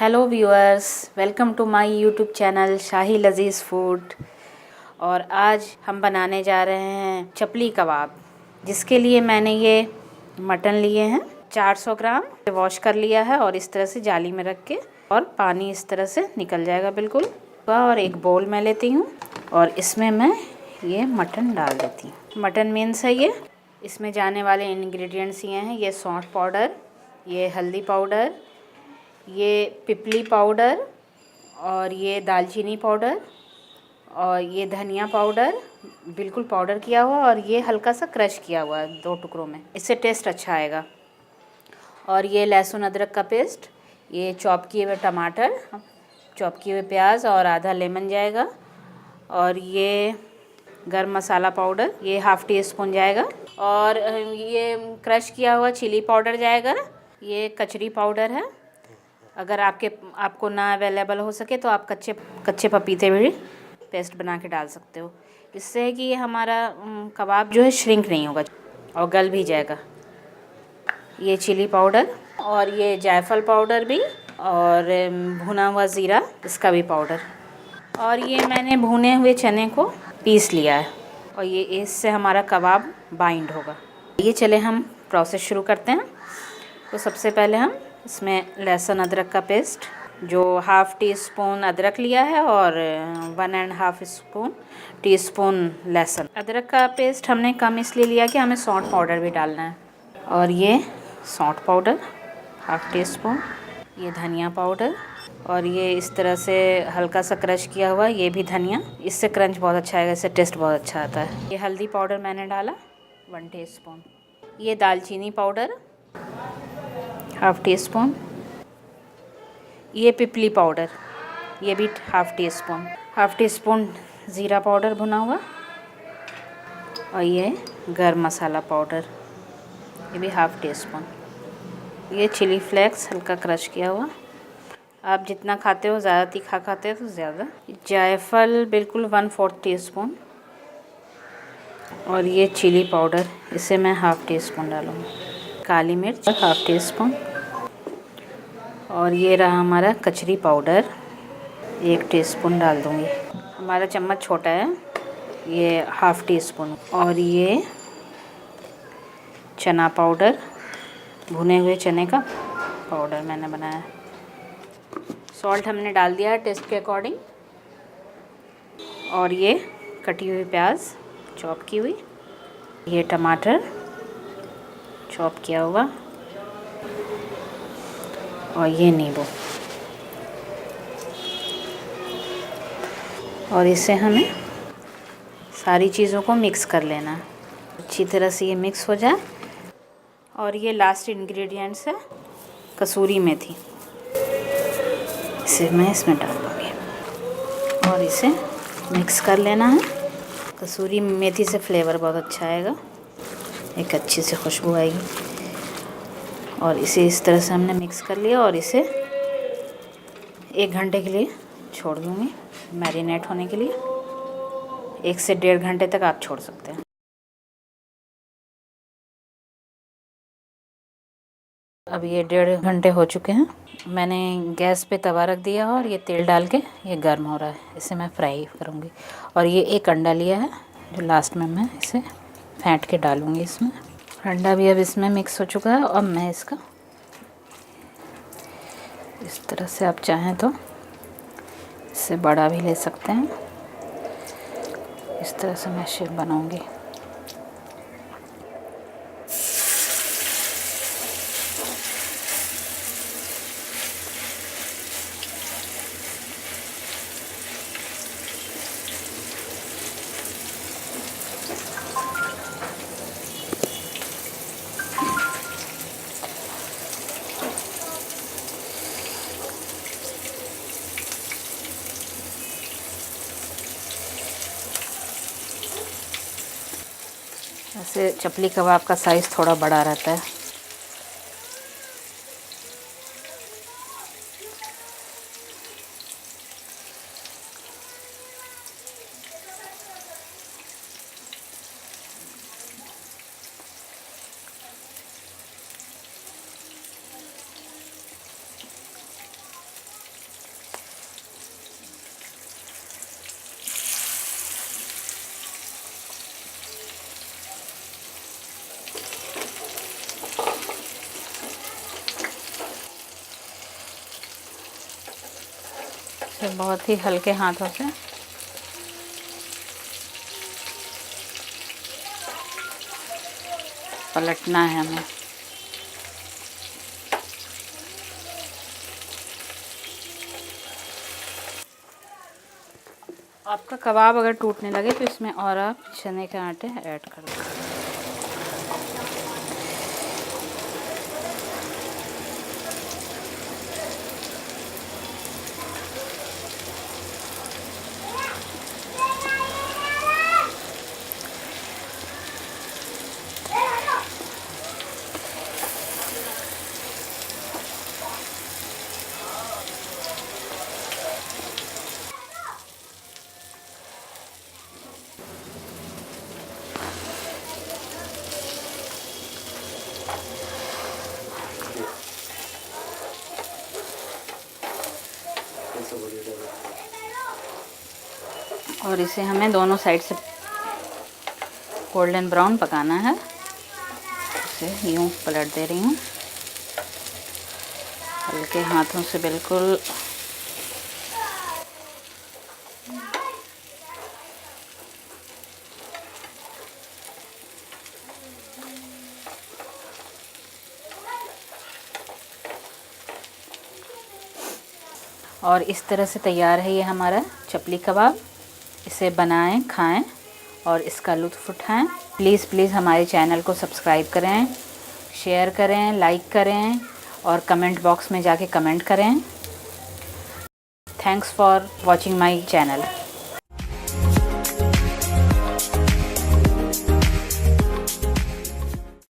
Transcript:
Hello viewers, welcome to my YouTube channel Shahi Lazeez food. और आज हम बनाने जा रहे हैं चपली कबाब, जिसके लिए मैंने ये मटन लिए हैं 400 ग्राम, वॉश कर लिया है और इस तरह से जाली में रख के, और पानी इस तरह से निकल जाएगा बिल्कुल। और एक बोल मैं लेती हूँ और इसमें मैं ये मटन डाल देती हूँ। मटन मीन्स है ये। इसमें जाने वाले इंग्रेडिएंट्स ये हैं, ये सौंठ पाउडर, ये हल्दी पाउडर, ये पिपली पाउडर, और ये दालचीनी पाउडर, और ये धनिया पाउडर बिल्कुल पाउडर किया हुआ, और ये हल्का सा क्रश किया हुआ है 2 टुकड़ों में, इससे टेस्ट अच्छा आएगा। और ये लहसुन अदरक का पेस्ट, ये चॉप किए हुए टमाटर, चॉप किए हुए प्याज और आधा लेमन जाएगा। और ये गरम मसाला पाउडर, ये हाफ़ टी स्पून जाएगा। और ये क्रश किया हुआ चिली पाउडर जाएगा। ये कचरी पाउडर है। अगर आपको ना अवेलेबल हो सके तो आप कच्चे पपीते भी पेस्ट बना के डाल सकते हो। इससे है कि ये हमारा कबाब जो है श्रिंक नहीं होगा और गल भी जाएगा। ये चिली पाउडर, और ये जायफल पाउडर भी, और भुना हुआ ज़ीरा, इसका भी पाउडर। और ये मैंने भुने हुए चने को पीस लिया है, और ये इससे हमारा कबाब बाइंड होगा। ये चले हम प्रोसेस शुरू करते हैं। तो सबसे पहले हम इसमें लहसुन अदरक का पेस्ट, जो हाफ़ टी स्पून अदरक लिया है और 1.5 टीस्पून लहसुन। अदरक का पेस्ट हमने कम इसलिए लिया कि हमें सौंठ पाउडर भी डालना है। और ये सौंठ पाउडर हाफ़ टी स्पून, ये धनिया पाउडर, और ये इस तरह से हल्का सा क्रश किया हुआ, ये भी धनिया। इससे क्रंच बहुत अच्छा आएगा, इससे टेस्ट बहुत अच्छा आता है। ये हल्दी पाउडर मैंने डाला 1 टीस्पून। ये दालचीनी पाउडर हाफ़ टी स्पून। ये पिपली पाउडर, ये भी हाफ़ टी स्पून ज़ीरा पाउडर भुना हुआ। और ये गरम मसाला पाउडर, ये भी हाफ़ टी स्पून। ये चिली फ्लेक्स हल्का क्रश किया हुआ। आप जितना खाते हो, ज़्यादा तीखा खाते हो तो ज़्यादा। जायफल बिल्कुल 1/4 टीस्पून। और ये चिली पाउडर, इसे मैं हाफ़ टी स्पून डालूँगी। काली मिर्च हाफ़ टी स्पून। और ये रहा हमारा कचरी पाउडर, 1 टीस्पून डाल दूँगी। हमारा चम्मच छोटा है, ये हाफ़ टी स्पून। और ये चना पाउडर, भुने हुए चने का पाउडर मैंने बनाया। सॉल्ट हमने डाल दिया है टेस्ट के अकॉर्डिंग। और ये कटी हुई प्याज चॉप की हुई, ये टमाटर चॉप किया हुआ, और ये नींबू। और इसे हमें सारी चीज़ों को मिक्स कर लेना है, अच्छी तरह से ये मिक्स हो जाए। और ये लास्ट इंग्रेडिएंट्स है कसूरी मेथी, इसे मैं इसमें डाल दूँगी और इसे मिक्स कर लेना है। कसूरी मेथी से फ्लेवर बहुत अच्छा आएगा, एक अच्छी सी खुशबू आएगी। और इसे इस तरह से हमने मिक्स कर लिया, और इसे 1 घंटे के लिए छोड़ दूँगी मैरिनेट होने के लिए। 1 से 1.5 घंटे तक आप छोड़ सकते हैं। अब ये 1.5 घंटे हो चुके हैं। मैंने गैस पे तवा रख दिया और ये तेल डाल के ये गर्म हो रहा है, इसे मैं फ्राई करूँगी। और ये 1 अंडा लिया है, जो लास्ट में मैं इसे फेंट के डालूँगी इसमें। अंडा भी अब इसमें मिक्स हो चुका है। और मैं इसका इस तरह से, आप चाहें तो इससे बड़ा भी ले सकते हैं। इस तरह से मैं शेप बनाऊँगी। ऐसे चपली कबाब का साइज़ थोड़ा बड़ा रहता है। बहुत ही हल्के हाथों से पलटना है हमें। आपका कबाब अगर टूटने लगे तो इसमें और आप चने के आटे ऐड कर दो। और इसे हमें दोनों साइड से गोल्डन ब्राउन पकाना है। इसे यूं पलट दे रही हूँ हल्के हाथों से बिल्कुल। और इस तरह से तैयार है ये हमारा चपली कबाब। इसे बनाएं, खाएं और इसका लुत्फ़ उठाएं। प्लीज़ हमारे चैनल को सब्सक्राइब करें, शेयर करें, लाइक करें और कमेंट बॉक्स में जाके कमेंट करें। Thanks for watching my channel.